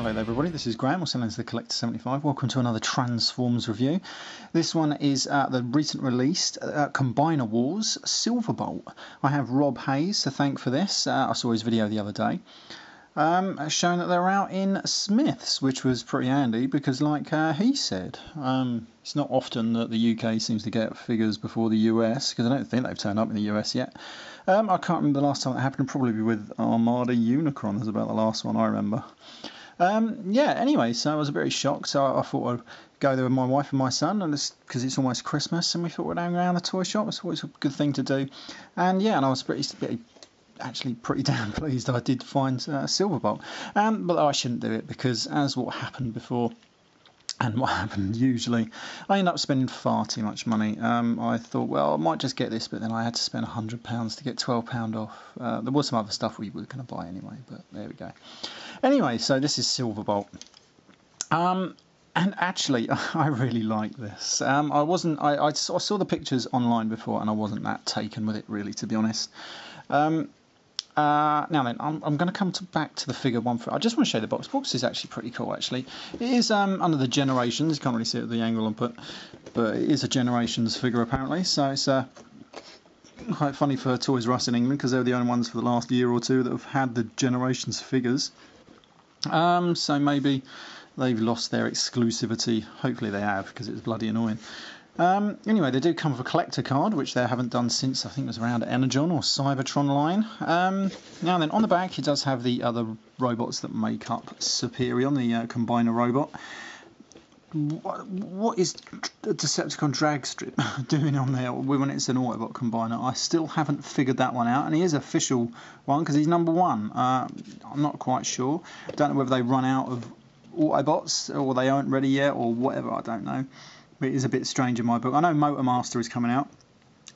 Hello there everybody, this is Graham, also known as the Collector 75. Welcome to another Transformers review. This one is the recent released Combiner Wars Silverbolt. I have Rob Hayes to thank for this. I saw his video the other day showing that they're out in Smith's, which was pretty handy because like he said, it's not often that the UK seems to get figures before the US, because I don't think they've turned up in the US yet. I can't remember the last time that happened, probably with Armada Unicron is about the last one I remember. Yeah, anyway, so I was very shocked, so I thought I'd go there with my wife and my son, and because it's almost Christmas, and we thought we'd hang around the toy shop. It's always a good thing to do. And yeah, and I was actually pretty damn pleased I did find Silverbolt. But I shouldn't do it, because as what happened before, and what happened usually, I end up spending far too much money. I thought, well, I might just get this, but then I had to spend £100 to get £12 off. There was some other stuff we were going to buy anyway, but there we go. Anyway, so this is Silverbolt. And actually, I really like this. I saw the pictures online before, and I wasn't that taken with it, really, to be honest. Now then, I'm going to come back to the figure one. I just want to show you the box. The box is actually pretty cool, actually. It is under the Generations. You can't really see it at the angle I put, but it is a Generations figure, apparently. So it's quite funny for Toys R Us in England, because they're the only ones for the last year or two that have had the Generations figures. So maybe they've lost their exclusivity. Hopefully they have, because it was bloody annoying. Anyway, they do come with a collector card, which they haven't done since, I think it was around Energon or Cybertron line. Now then, on the back it does have the other robots that make up Superion, the Combiner robot. What is the Decepticon drag strip doing on there when it's an Autobot Combiner? I still haven't figured that one out, and he is official one because he's number one. I'm not quite sure. I don't know whether they run out of Autobots or they aren't ready yet or whatever, I don't know. It is a bit strange in my book. I know Motormaster is coming out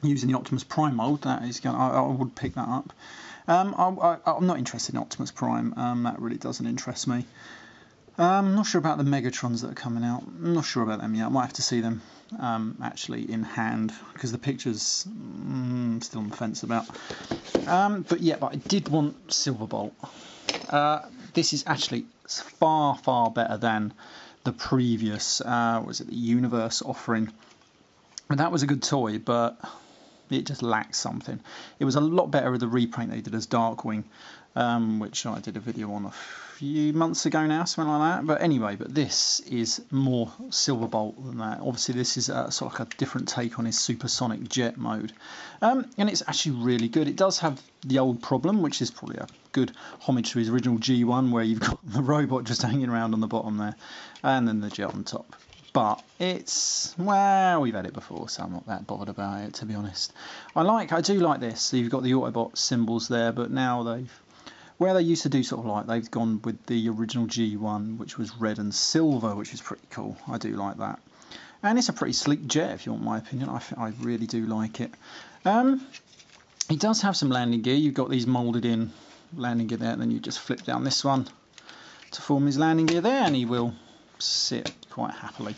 using the Optimus Prime mould. That is going. I would pick that up. I'm not interested in Optimus Prime. That really doesn't interest me. I'm not sure about the Megatrons that are coming out. I'm not sure about them yet. I might have to see them actually in hand, because the pictures still on the fence about. But yeah, but I did want Silverbolt. This is actually far better than the previous, was it the Universe offering? And that was a good toy, but it just lacked something. It was a lot better with the repaint they did as Darkwing, which I did a video on a few months ago now, something like that. But anyway, but this is more Silverbolt than that. Obviously, this is sort of like a different take on his supersonic jet mode, and it's actually really good. It does have the old problem, which is probably a good homage to his original G1, where you've got the robot just hanging around on the bottom there, and then the jet on top. But it's, well, we've had it before, so I'm not that bothered about it, to be honest. I do like this. So you've got the Autobot symbols there, but now where they used to do sort of like, they've gone with the original G1, which was red and silver, which is pretty cool. I do like that. And it's a pretty sleek jet, if you want my opinion. I really do like it. He does have some landing gear. You've got these moulded in landing gear there, and then you just flip down this one to form his landing gear there, and he will sit quite happily.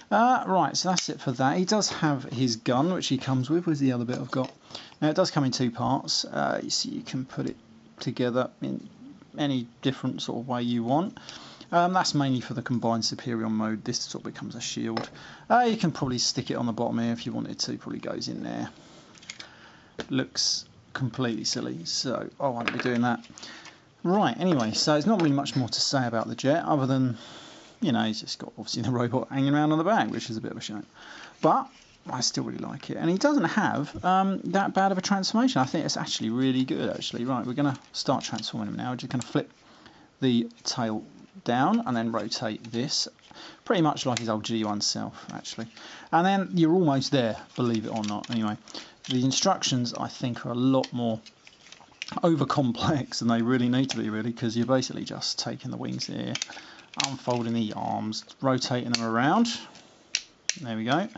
Right, so that's it for that. He does have his gun, which he comes with. Where's the other bit I've got? Now, it does come in two parts. You see, you can put it together in any different sort of way you want. That's mainly for the combined Superion mode. This sort of becomes a shield. You can probably stick it on the bottom here if you wanted to. Probably goes in there. Looks completely silly, so I won't be doing that. Right, anyway, so there's not really much more to say about the jet, other than, you know, he's just got obviously the robot hanging around on the back, which is a bit of a shame. But I still really like it, and he doesn't have that bad of a transformation. I think it's actually really good, actually. Right, we're going to start transforming him now. We're just going to flip the tail down and then rotate this, pretty much like his old G1 self, actually. And then you're almost there, believe it or not. Anyway, the instructions, I think, are a lot more over complex than they really need to be, really, because you're basically just taking the wings here, unfolding the arms, rotating them around. There we go.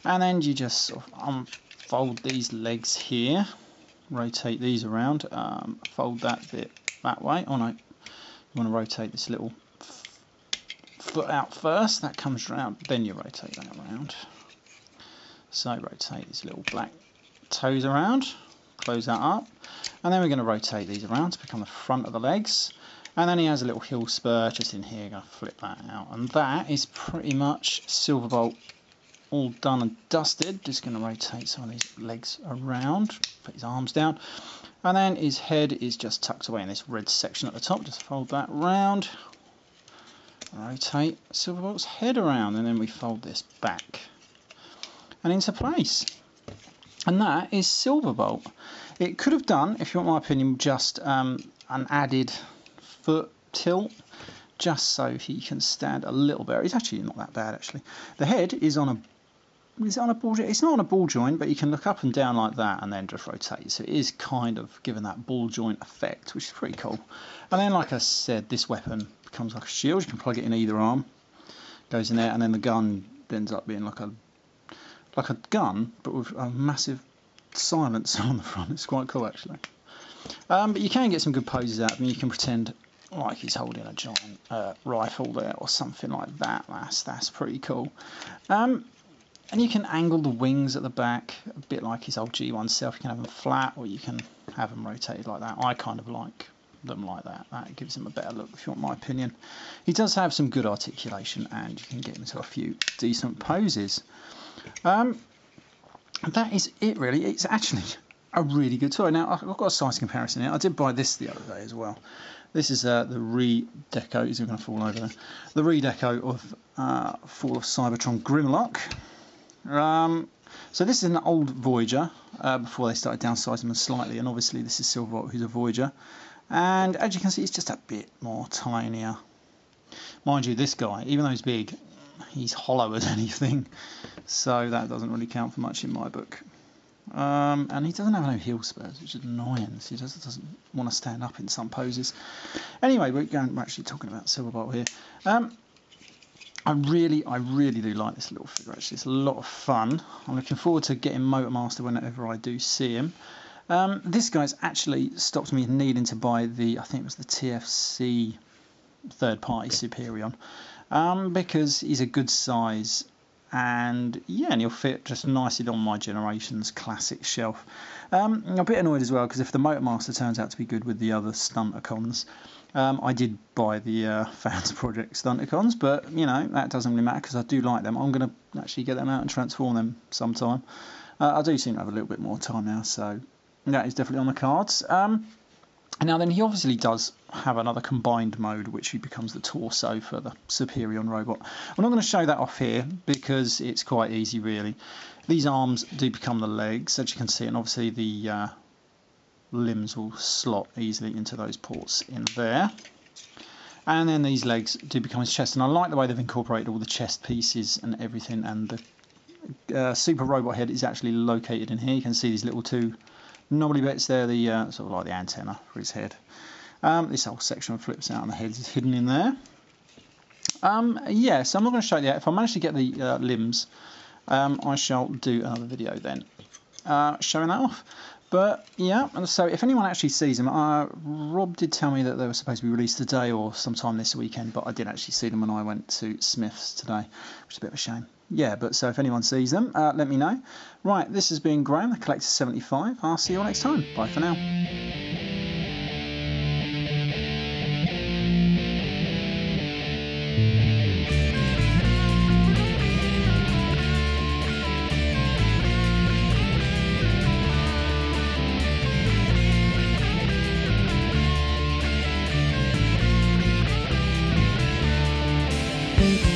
And then you just sort of unfold these legs here, rotate these around, fold that bit that way. Oh no, you want to rotate this little foot out first, that comes round, then you rotate that around. So rotate these little black toes around, close that up, and then we're going to rotate these around to become the front of the legs. And then he has a little heel spur just in here. Going to flip that out. And that is pretty much Silverbolt all done and dusted. Just going to rotate some of these legs around, put his arms down, and then his head is just tucked away in this red section at the top. Just fold that round, rotate Silverbolt's head around, and then we fold this back and into place. And that is Silverbolt. It could have done, if you want my opinion, just an added foot tilt, just so he can stand a little better. It's actually not that bad, actually. The head is on a ball joint? It's not on a ball joint, but you can look up and down like that and then just rotate. So it is kind of given that ball joint effect, which is pretty cool. And then, like I said, this weapon becomes like a shield. You can plug it in either arm, goes in there, and then the gun ends up being like a gun, but with a massive silencer on the front. It's quite cool, actually. But you can get some good poses out of him. You can pretend like he's holding a giant rifle there or something like that. That's pretty cool. And you can angle the wings at the back, a bit like his old G1 self. You can have them flat, or you can have them rotated like that. I kind of like them like that. That gives him a better look, if you want my opinion. He does have some good articulation, and you can get him into a few decent poses. That is it, really. It's actually a really good toy. Now, I've got a size comparison here. I did buy this the other day as well. This is the re-deco. Is it going to fall over there? The re-deco of Fall of Cybertron Grimlock. So this is an old Voyager before they started downsizing them slightly, and obviously this is Silverbolt, who's a Voyager, and as you can see, it's just a bit more tinier. Mind you, this guy, even though he's big, he's hollow as anything, so that doesn't really count for much in my book. And he doesn't have no heel spurs, which is annoying. So he just doesn't want to stand up in some poses. Anyway, we're actually talking about Silverbolt here. I really do like this little figure, actually. It's a lot of fun. I'm looking forward to getting Motormaster whenever I do see him. This guy's actually stopped me needing to buy the, I think it was the TFC third-party Superion, because he's a good size, and yeah, and he'll fit just nicely on my generation's classic shelf. I'm a bit annoyed as well, because if the Motormaster turns out to be good with the other Stunticons, I did buy the Fans Project Stunticons, but you know, that doesn't really matter because I do like them. I'm going to actually get them out and transform them sometime. I do seem to have a little bit more time now, so that is definitely on the cards. Now then, he obviously does have another combined mode, which he becomes the torso for the Superion robot. I'm not going to show that off here because it's quite easy, really. These arms do become the legs, as you can see, and obviously the limbs will slot easily into those ports in there. And then these legs do become his chest, and I like the way they've incorporated all the chest pieces and everything, and the super robot head is actually located in here. You can see these little two knobbly bits there, the sort of like the antenna for his head. This whole section flips out and the head is hidden in there. Yeah, so I'm not going to show you that. If I manage to get the limbs, I shall do another video then showing that off. But yeah, so if anyone actually sees them, Rob did tell me that they were supposed to be released today or sometime this weekend, but I didn't actually see them when I went to Smith's today, which is a bit of a shame. Yeah, but so if anyone sees them, let me know. Right, this has been Graham, the Collector 75. I'll see you all next time. Bye for now. Thank you.